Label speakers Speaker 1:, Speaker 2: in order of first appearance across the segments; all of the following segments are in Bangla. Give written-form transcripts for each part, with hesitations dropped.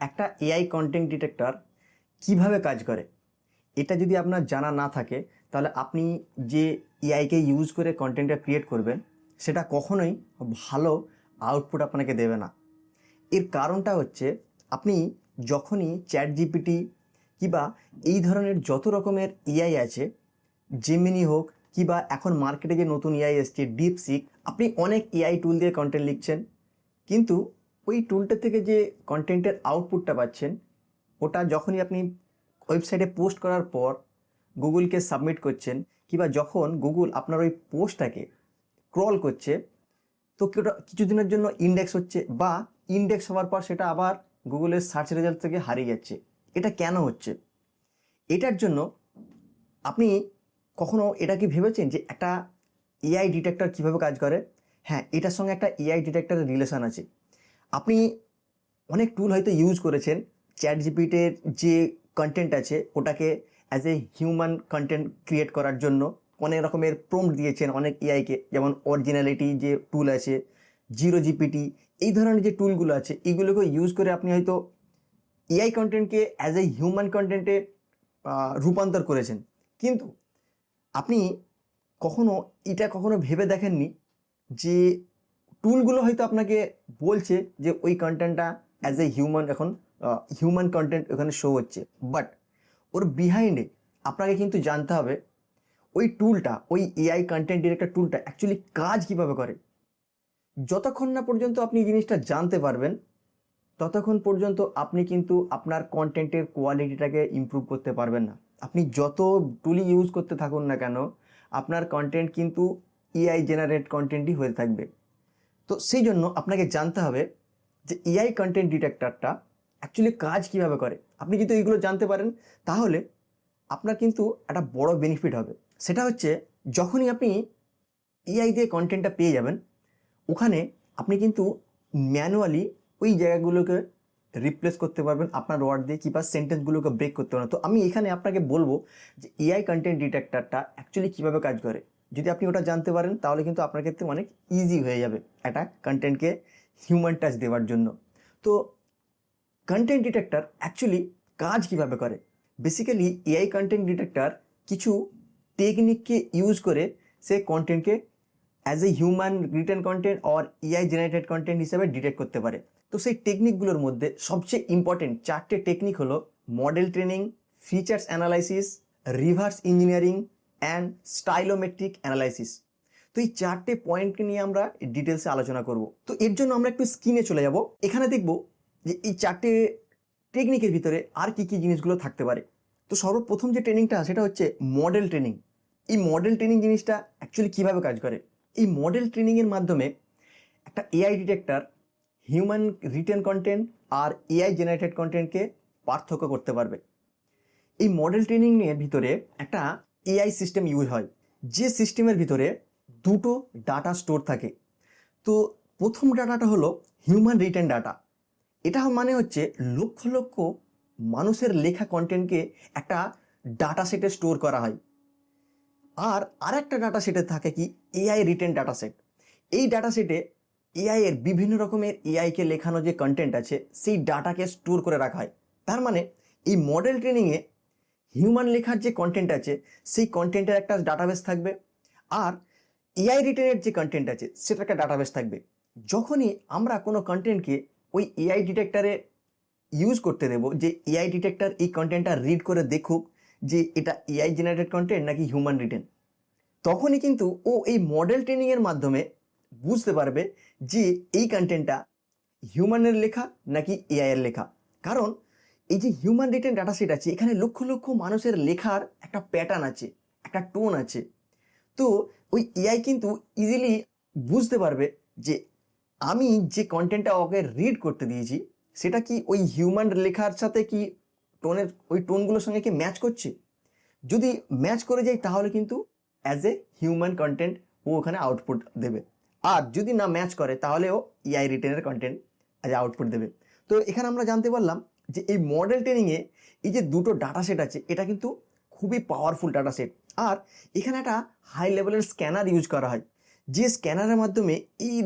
Speaker 1: একটা এআই কন্টেন্ট ডিটেক্টর কিভাবে কাজ করে এটা যদি আপনার জানা না থাকে তাহলে আপনি যে এআইকে ইউজ করে কন্টেন্টটা ক্রিয়েট করবেন সেটা কখনোই ভালো আউটপুট আপনাকে দেবে না। এর কারণটা হচ্ছে আপনি যখনই চ্যাট জিপিটি কিংবা এই ধরনের যত রকমের এআই আছে, জেমিনি হোক কিংবা এখন মার্কেটে যে নতুন এআই এসছে ডিপসিক, আপনি অনেক এআই টুল দিয়ে কন্টেন্ট লিখছেন, কিন্তু ওই টুলটা থেকে যে কন্টেন্টের আউটপুটটা পাচ্ছেন ওটা যখনই আপনি ওয়েবসাইটে পোস্ট করার পর গুগলকে সাবমিট করছেন কিংবা যখন গুগল আপনার ওই পোস্টটাকে ক্রল করছে, তো কিছুদিনের জন্য ইন্ডেক্স হচ্ছে বা ইন্ডেক্স হওয়ার পর সেটা আবার গুগলের সার্চ রেজাল্ট থেকে হারিয়ে যাচ্ছে। এটা কেন হচ্ছে? এটার জন্য আপনি কখনো এটা কি ভেবেছেন যে একটা এআই ডিটেক্টর কীভাবে কাজ করে? হ্যাঁ, এটার সঙ্গে একটা এআই ডিটেক্টরের রিলেশন আছে। আপনি অনেক টুল হয়তো ইউজ করেছেন চ্যাট জিপিটির যে কন্টেন্ট আছে ওটাকে as a human content create করার জন্য অনেক রকমের প্রম্পট দিয়েছেন অনেক এআইকে, যেমন অরিজিনালিটি যে টুল আছে, জিরো জিপিটি, এই ধরনের যে টুলগুলো আছে এইগুলোকে ইউজ করে আপনি হয়তো এআই কন্টেন্টকে অ্যাজ এ হিউম্যান কন্টেন্টে রূপান্তর করেছেন। কিন্তু আপনি কখনো ভেবে দেখেননি যে টুলগুলো হয়তো আপনাকে বলছে যে ওই কন্টেন্টটা অ্যাজ এ হিউম্যান এখন হিউম্যান কন্টেন্ট ওখানে শো হচ্ছে, বাট ওর বিহাইন্ডে আপনাকে কিন্তু জানতে হবে ওই টুলটা, ওই এআই কন্টেন্ট ডিরেক্টর টুলটা অ্যাকচুয়ালি কাজ কীভাবে করে। যতক্ষণ না পর্যন্ত আপনি জিনিসটা জানতে পারবেন ততক্ষণ পর্যন্ত আপনি কিন্তু আপনার কন্টেন্টের কোয়ালিটিটাকে ইমপ্রুভ করতে পারবেন না। আপনি যত টুলই ইউজ করতে থাকুন না কেন আপনার কন্টেন্ট কিন্তু এআই জেনারেট কন্টেন্টই হয়ে থাকবে। তো সেই জন্য আপনাকে জানতে হবে যে এআই কন্টেন্ট ডিটেক্টরটা অ্যাকচুয়ালি কাজ কীভাবে করে। আপনি যদি এইগুলো জানতে পারেন তাহলে আপনার কিন্তু একটা বড় বেনিফিট হবে। সেটা হচ্ছে যখনই আপনি এআই দিয়ে কন্টেন্টটা পেয়ে যাবেন ওখানে আপনি কিন্তু ম্যানুয়ালি ওই জায়গাগুলোকে রিপ্লেস করতে পারবেন আপনার ওয়ার্ড দিয়ে কিংবা সেন্টেন্সগুলোকে ব্রেক করতে পারবেন। তো আমি এখানে আপনাকে বলবো যে এআই কন্টেন্ট ডিটেক্টরটা অ্যাকচুয়ালি কীভাবে কাজ করে। যদি আপনি ওটা জানতে পারেন তাহলে কিন্তু আপনার ক্ষেত্রে অনেক ইজি হয়ে যাবে একটা কন্টেন্টকে হিউম্যান টাচ দেওয়ার জন্য। তো কন্টেন্ট ডিটেক্টর অ্যাকচুয়ালি কাজ কীভাবে করে? বেসিক্যালি এআই কন্টেন্ট ডিটেক্টর কিছু টেকনিককে ইউজ করে সে কন্টেন্টকে as a human written content or AI generated content হিসেবে ডিটেক্ট করতে পারে। তো সেই টেকনিকগুলোর মধ্যে সবচেয়ে ইম্পর্টেন্ট চারটে টেকনিক হলো model training, features analysis, reverse engineering and stylometric analysis. তো এই চারটে পয়েন্টকে নিয়ে আমরা ডিটেলসে আলোচনা করব। তো এর জন্য আমরা একটু স্ক্রিনে চলে যাব। এখানে দেখব যে এই চারটে টেকনিকের ভিতরে আর কি কি জিনিসগুলো থাকতে পারে। তো সর্বপ্রথম যে ট্রেনিংটা সেটা হচ্ছে মডেল ট্রেনিং। এই মডেল ট্রেনিং জিনিসটা অ্যাকচুয়ালি কীভাবে কাজ করে? এই মডেল ট্রেনিংয়ের মাধ্যমে একটা AI detector human written content আর এআই জেনারেটেড কন্টেন্টকে পার্থক্য করতে পারবে। এই মডেল ট্রেনিংয়ের ভিতরে একটা এআই সিস্টেম ইউজ হয়, যে সিস্টেমের ভিতরে দুটো ডাটা স্টোর থাকে। তো প্রথম ডাটাটা হলো হিউম্যান রিটেন ডাটা। এটা মানে হচ্ছে লক্ষ লক্ষ মানুষের লেখা কন্টেন্টকে একটা ডাটা সেটে স্টোর করা হয়। আর আরেকটা ডাটা সেটে থাকে কি এআই রিটেন ডাটা সেট। এই ডাটা সেটে এআই এর বিভিন্ন রকমের এআইকে লেখানো যে কন্টেন্ট আছে সেই ডাটাকে স্টোর করে রাখা হয়। তার মানে এই মডেল ট্রেনিংয়ে হিউম্যান লেখার যে কন্টেন্ট আছে সেই কন্টেন্টের একটা ডাটাবেস থাকবে, আর এআই রিটেনের যে কন্টেন্ট আছে সেটার একটা ডাটাবেস থাকবে। যখনই আমরা কোনো কন্টেন্টকে ওই এআই ডিটেক্টরে ইউজ করতে দেব যে এআই ডিটেক্টর এই কন্টেন্টটা রিড করে দেখুক যে এটা এআই জেনারেটেড কন্টেন্ট নাকি হিউম্যান রিটেন, তখনই কিন্তু ও এই মডেল ট্রেনিংয়ের মাধ্যমে বুঝতে পারবে যে এই কন্টেন্টটা হিউম্যানের লেখা নাকি এআই এর লেখা। কারণ এই যে হিউম্যান রিটেন ডাটা সেট আছে এখানে লক্ষ লক্ষ মানুষের লেখার একটা প্যাটার্ন আছে, একটা টোন আছে। তো ওই এআই কিন্তু ইজিলি বুঝতে পারবে যে আমি যে কন্টেন্টটা ওকে রিড করতে দিয়েছি সেটা কি ওই হিউম্যান লেখার সাথে কি টোনের ওই টোনগুলোর সঙ্গে কি ম্যাচ করছে। যদি ম্যাচ করে যায় তাহলে কিন্তু অ্যাজ এ হিউম্যান কন্টেন্ট ও ওখানে আউটপুট দেবে, আর যদি না ম্যাচ করে তাহলে ও এআই রিটেনের কন্টেন্ট অ্যাজ আউটপুট দেবে। তো এখানে আমরা জানতে পারলাম যে এই মডেল ট্রেনিংয়ে এই যে দুটো ডাটা সেট আছে এটা কিন্তু খুবই পাওয়ারফুল ডাটা সেট। আর এখানে একটা হাই লেভেলের স্ক্যানার ইউজ করা হয়, যে স্ক্যানারের মাধ্যমে এই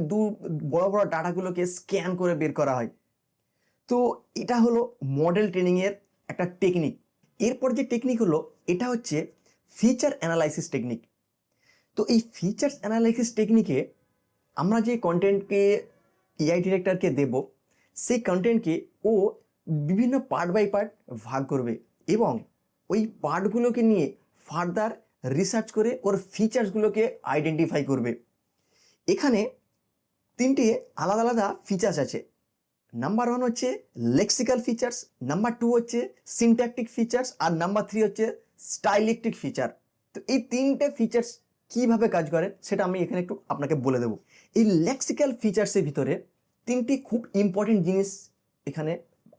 Speaker 1: বড় বড় ডাটাগুলোকে স্ক্যান করে বের করা হয়। তো এটা হলো মডেল ট্রেনিংয়ের একটা টেকনিক। এরপর যে টেকনিক হলো এটা হচ্ছে ফিচার অ্যানালাইসিস টেকনিক। তো এই ফিচার্স অ্যানালাইসিস টেকনিকে আমরা যে কন্টেন্টকে এআই ডিরেক্টরকে দেব, সেই কন্টেন্টকে ও বিভিন্ন পার্ট বাই পার্ট ভাগ করবে এবং ওই পার্টগুলোকে নিয়ে ফার্দার রিসার্চ করে ওর ফিচার্সগুলোকে আইডেন্টিফাই করবে। এখানে তিনটে আলাদা আলাদা ফিচার্স আছে। নাম্বার 1 হচ্ছে লেক্সিক্যাল ফিচার্স, নাম্বার 2 হচ্ছে সিনট্যাকটিক ফিচার্স, আর নাম্বার 3 হচ্ছে স্টাইলিস্টিক ফিচার। তো এই তিনটে ফিচার্স কিভাবে কাজ করে সেটা আমি এখানে একটু আপনাকে বলে দেবো। এই লেক্সিক্যাল ফিচার্সের ভিতরে তিনটি খুব ইম্পর্টেন্ট জিনিস এখানে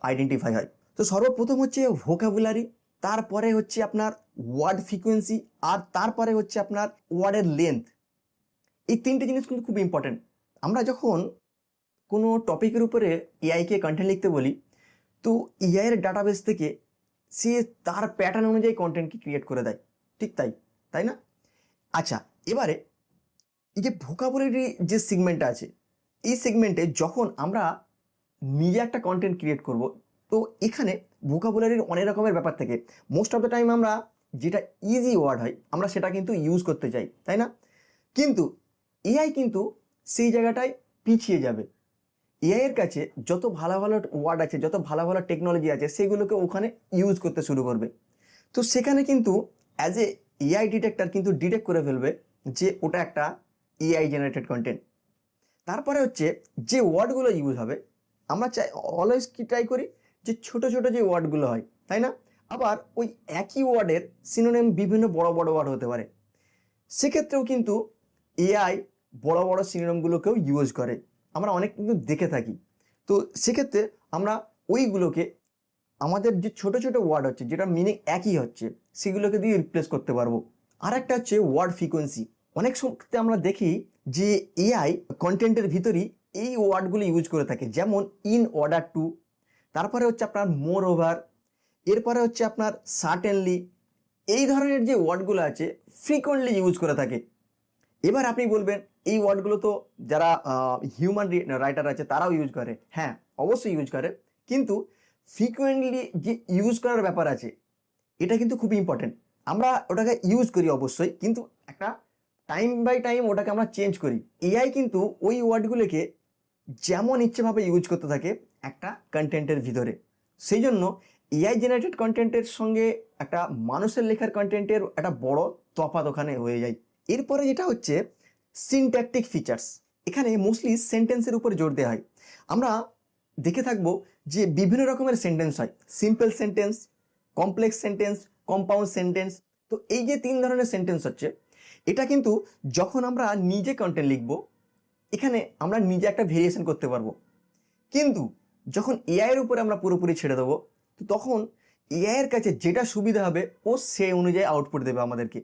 Speaker 1: আইডেন্টিফাই হয়। তো সর্বপ্রথম হচ্ছে ভোকাবুলারি, তারপরে হচ্ছে আপনার ওয়ার্ড ফ্রিকোয়েন্সি, আর তারপরে হচ্ছে আপনার ওয়ার্ডের লেন্থ। এই তিনটে জিনিস কিন্তু খুব ইম্পর্টেন্ট। আমরা যখন কোনো টপিকের উপরে এআইকে কন্টেন্ট লিখতে বলি, তো এআইয়ের ডাটাবেস থেকে সে তার প্যাটার্ন অনুযায়ী কন্টেন্টকে ক্রিয়েট করে দেয়। ঠিক তাই না? আচ্ছা, এবারে এই যে ভোকাবুলারি যে সেগমেন্টটা আছে, এই সেগমেন্টে যখন আমরা নিজে একটা কন্টেন্ট ক্রিয়েট করব, তো এখানে ভোকাবুলারির অনেক রকমের ব্যাপার থাকে। মোস্ট অফ দ্য টাইম আমরা যেটা ইজি ওয়ার্ড হয় আমরা সেটা কিন্তু ইউজ করতে চাই, তাই না? কিন্তু এআই কিন্তু সেই জায়গাটায় পিছিয়ে যাবে। এআইয়ের কাছে যত ভালো ভালো ওয়ার্ড আছে, যত ভালো ভালো টেকনোলজি আছে, সেগুলোকে ওখানে ইউজ করতে শুরু করবে। তো সেখানে কিন্তু অ্যাজ এ এআই ডিটেক্টর কিন্তু ডিটেক্ট করে ফেলবে যে ওটা একটা এআই জেনারেটেড কন্টেন্ট। তারপরে হচ্ছে যে ওয়ার্ডগুলো ইউজ হবে, আমরা চাই অলওয়েজ কি ট্রাই করি যে ছোট ছোট যে ওয়ার্ডগুলো হয়, তাই না? আবার ওই একই ওয়ার্ডের সিনোনিম বিভিন্ন বড় বড় ওয়ার্ড হতে পারে। সেক্ষেত্রেও কিন্তু এআই বড় বড় সিনোনিমগুলোকেও ইউজ করে, আমরা অনেক কিন্তু দেখে থাকি। তো সেক্ষেত্রে আমরা ওইগুলোকে আমাদের যে ছোট ছোট ওয়ার্ড হচ্ছে, যেটা মিনিং একই হচ্ছে, সেগুলোকে দিয়ে রিপ্লেস করতে পারবো। আর একটা হচ্ছে ওয়ার্ড ফ্রিকোয়েন্সি। অনেক সময় আমরা দেখি যে এআই কন্টেন্টের ভিতরই এই ওয়ার্ডগুলো ইউজ করে থাকে, যেমন ইন অর্ডার টু, তারপরে হচ্ছে আপনার মোর ওভার, এরপরে হচ্ছে আপনার সার্টেনলি। এই ধরনের যে ওয়ার্ডগুলো আছে ফ্রিকোয়েন্টলি ইউজ করে থাকে। এবার আপনি বলবেন এই ওয়ার্ডগুলো তো যারা হিউম্যান রাইটার আছে তারাও ইউজ করে। হ্যাঁ, অবশ্যই ইউজ করে, কিন্তু ফ্রিকোয়েন্টলি যে ইউজ করার ব্যাপার আছে এটা কিন্তু খুব ইম্পর্টেন্ট। আমরা ওটাকে ইউজ করি অবশ্যই, কিন্তু একটা টাইম বাই টাইম ওটাকে আমরা চেঞ্জ করি। এআই কিন্তু ওই ওয়ার্ডগুলোকে যেমন ইচ্ছেভাবে ইউজ করতে থাকে একটা কন্টেন্টের ভিতরে। সেই জন্য এআই জেনারেটেড কন্টেন্টের সঙ্গে একটা মানুষের লেখার কন্টেন্টের একটা বড় তফাৎ ওখানে হয়ে যায়। এরপরে যেটা হচ্ছে সিনট্যাকটিক ফিচার্স। এখানে মোস্টলি সেন্টেন্সের উপর জোর দেওয়া হয়। আমরা দেখে থাকবো যে বিভিন্ন রকমের সেন্টেন্স হয়, simple sentence, complex sentence, compound sentence. তো এই যে 3 ধরনের সেন্টেন্স হচ্ছে, এটা কিন্তু যখন আমরা নিজে কন্টেন্ট লিখব, এখানে আমরা নিজে একটা ভেরিয়েশন করতে পারবো। কিন্তু যখন এআইয়ের উপরে আমরা পুরোপুরি ছেড়ে দেবো, তো তখন এআইয়ের কাছে যেটা সুবিধা হবে ও সেই অনুযায়ী আউটপুট দেবে আমাদেরকে।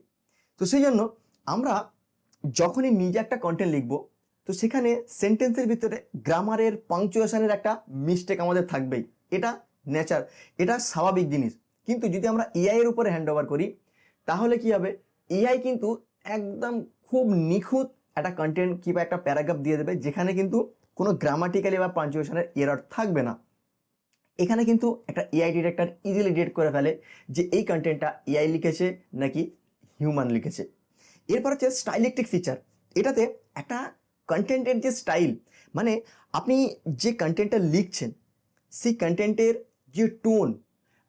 Speaker 1: তো সেই জন্য আমরা যখনই নিজে একটা কন্টেন্ট লিখবো, তো সেখানে সেন্টেন্সের ভিতরে গ্রামারের, পাংচুয়েশনের একটা মিস্টেক আমাদের থাকবেই। এটা নেচার, এটা স্বাভাবিক জিনিস। কিন্তু যদি আমরা এআই এর উপরে হ্যান্ড ওভার করি, তাহলে কি হবে, এআই কিন্তু একদম খুব নিখুঁত একটা কন্টেন্ট কিংবা একটা প্যারাগ্রাফ দিয়ে দেবে, যেখানে কিন্তু কোনো গ্রামাটিক্যালি বা পাংচুয়েশনের এরর থাকবে না। এখানে কিন্তু একটা এআই ডিরেক্টর ইজিলি ডিটেক্ট করে ফেলে যে এই কন্টেন্টটা এআই লিখেছে নাকি হিউম্যান লিখেছে। এরপর হচ্ছে স্টাইলিস্টিক ফিচার। এটাতে একটা কন্টেন্টের যে স্টাইল, মানে আপনি যে কন্টেন্টটা লিখছেন সেই কন্টেন্টের যে টোন,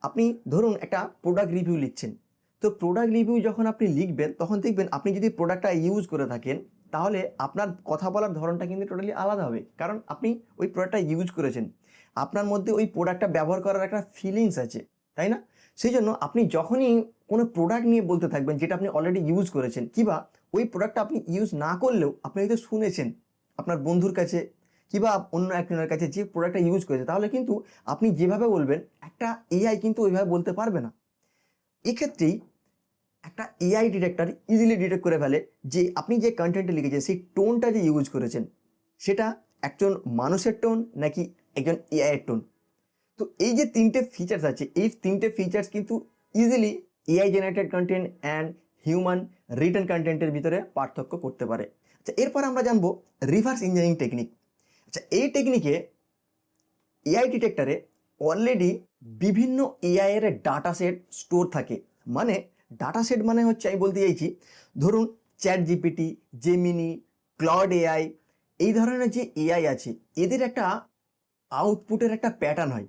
Speaker 1: আপনি ধরুন একটা প্রোডাক্ট রিভিউ লিখছেন, তো প্রোডাক্ট রিভিউ যখন আপনি লিখবেন তখন দেখবেন আপনি যদি প্রোডাক্টটা ইউজ করে থাকেন, তাহলে আপনার কথা বলার ধরনটা কিন্তু টোটালি আলাদা হবে, কারণ আপনি ওই প্রোডাক্টটা ইউজ করেছেন। আপনার মধ্যে ওই প্রোডাক্টটা ব্যবহার করার একটা ফিলিংস আছে, তাই না? সেই জন্য আপনি যখনই কোনো প্রোডাক্ট নিয়ে বলতে থাকবেন যেটা আপনি অলরেডি ইউজ করেছেন, কিংবা ওই প্রোডাক্টটা আপনি ইউজ না করলেও আপনি হয়তো শুনেছেন আপনার বন্ধুর কাছে কিংবা অন্য একজনের কাছে যে প্রোডাক্টটা ইউজ করেছে, তাহলে কিন্তু আপনি যেভাবে বলবেন একটা এআই কিন্তু ওইভাবে বলতে পারবে না। এক্ষেত্রেই একটা এআই ডিটেক্টর ইজিলি ডিটেক্ট করে ফেলে যে আপনি যে কন্টেন্টটা লিখেছেন সেই টোনটা যে ইউজ করেছেন সেটা একজন মানুষের টোন নাকি একজন এআইয়ের টোন। তো এই যে 3টে ফিচার্স আছে, এই 3টে ফিচার্স কিন্তু easily AI generated content and human written কন্টেন্টের ভিতরে পার্থক্য করতে পারে। আচ্ছা, এরপর আমরা জানবো রিভার্স ইঞ্জিনিয়ারিং টেকনিক। আচ্ছা, এই টেকনিকে এআই ডিটেক্টরে অলরেডি বিভিন্ন এআই এর ডাটা সেট স্টোর থাকে। মানে ডাটা সেট মানে হচ্ছে, আমি বলতে চাইছি, ধরুন chat GPT, Gemini, Claude AI, এই ধরনের যে এআই আছে, এদের একটা আউটপুটের একটা প্যাটার্ন হয়।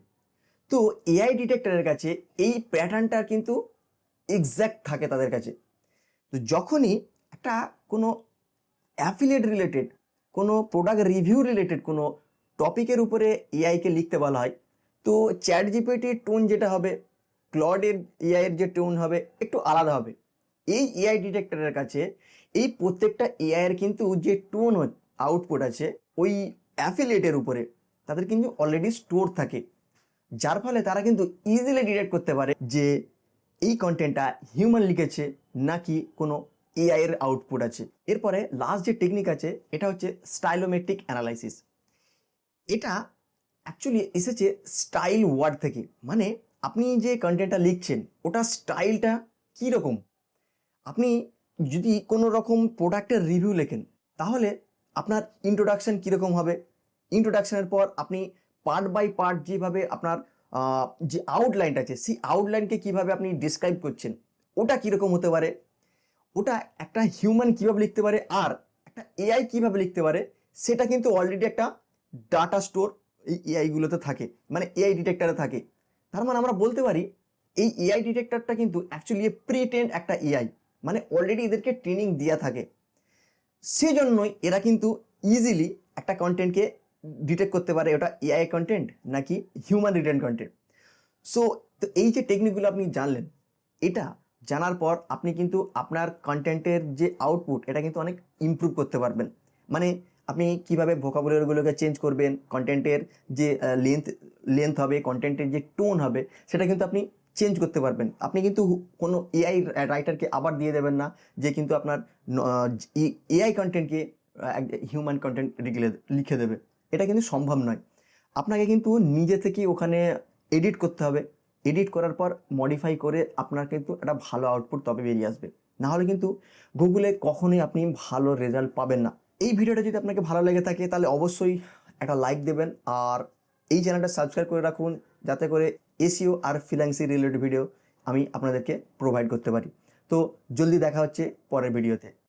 Speaker 1: তো এআই ডিটেক্টরের কাছে এই প্যাটার্নটা কিন্তু এক্স্যাক্ট থাকে তাদের কাছে। তো যখনই একটা কোনো অ্যাফিলিয়েট রিলেটেড, কোনো প্রোডাক্ট রিভিউ রিলেটেড কোনো টপিকের উপরে এআইকে লিখতে বলা হয়, তো চ্যাট জিপিটির টোন যেটা হবে, ক্লডের এআইয়ের যে টোন হবে, একটু আলাদা হবে। এই এআই ডিটেক্টরের কাছে এই প্রত্যেকটা এআইয়ের কিন্তু যে টোন আউটপুট আছে, ওই অ্যাফিলিয়েটের উপরে তাদের কিন্তু অলরেডি স্টোর থাকে, যার ফলে তারা কিন্তু ইজিলি ডিটেক্ট করতে পারে যে এই কন্টেন্টটা হিউম্যান লিখেছে নাকি কোনো এআই এর আউটপুট আছে। এরপরে লাস্ট যে টেকনিক আছে, এটা হচ্ছে স্টাইলোমেট্রিক অ্যানালাইসিস। এটা অ্যাকচুয়ালি এসেছে স্টাইল ওয়ার্ড থেকে। মানে আপনি যে কন্টেন্টটা লিখছেন, ওটা স্টাইলটা কীরকম। আপনি যদি কোনো রকম প্রোডাক্টের রিভিউ লেখেন, তাহলে আপনার ইন্ট্রোডাকশান কীরকম হবে, ইন্ট্রোডাকশানের পর আপনি পার্ট বাই পার্ট যেভাবে আপনার যে আউটলাইনটা আছে, সেই আউটলাইনকে কীভাবে আপনি ডিসক্রাইব করছেন, ওটা কীরকম হতে পারে, ওটা একটা হিউম্যান কীভাবে লিখতে পারে, আর একটা এআই কীভাবে লিখতে পারে, সেটা কিন্তু অলরেডি একটা ডাটা স্টোর এই এআইগুলোতে থাকে, মানে এআই ডিটেক্টরে থাকে। তার মানে আমরা বলতে পারি এই এআই ডিটেক্টরটা কিন্তু অ্যাকচুয়ালি প্রি ট্রেন্ড একটা এআই, মানে অলরেডি এদেরকে ট্রেনিং দেওয়া থাকে। সেজন্যই এরা কিন্তু ইজিলি একটা কন্টেন্টকে ডিটেক্ট করতে পারে ওটা এআই কন্টেন্ট নাকি হিউম্যান রিটেন কন্টেন্ট। সো তো এই যে টেকনিকগুলো আপনি জানলেন, এটা জানার পর আপনি কিন্তু আপনার কন্টেন্টের যে আউটপুট, এটা কিন্তু অনেক ইমপ্রুভ করতে পারবেন। মানে আপনি কিভাবে ভোকাবুলারিগুলোকে চেঞ্জ করবেন, কন্টেন্টের যে লেন্থ হবে, কন্টেন্টের যে টোন হবে, সেটা কিন্তু আপনি চেঞ্জ করতে পারবেন। আপনি কিন্তু কোনো এআই রাইটারকে আবার দিয়ে দেবেন না যে কিন্তু আপনার এআই কন্টেন্টকে হিউম্যান কন্টেন্ট লিখে দেবে, এটা কিন্তু সম্ভব নয়। আপনাকে কিন্তু নিজে থেকেই ওখানে এডিট করতে হবে। এডিট করার পর মডিফাই করে আপনার কিন্তু একটা ভালো আউটপুট তবে বেরিয়ে আসবে। না হলে কিন্তু গুগলে কখনোই আপনি ভালো রেজাল্ট পাবেন না। এই ভিডিওটা যদি আপনাকে ভালো লেগে থাকে, তাহলে অবশ্যই একটা লাইক দেবেন, আর এই চ্যানেলটা সাবস্ক্রাইব করে রাখুন, যাতে করে এসইও আর ফ্রিল্যান্সিং রিলেটেড ভিডিও আমি আপনাদেরকে প্রোভাইড করতে পারি। তো জলদি দেখা হচ্ছে পরের ভিডিওতে।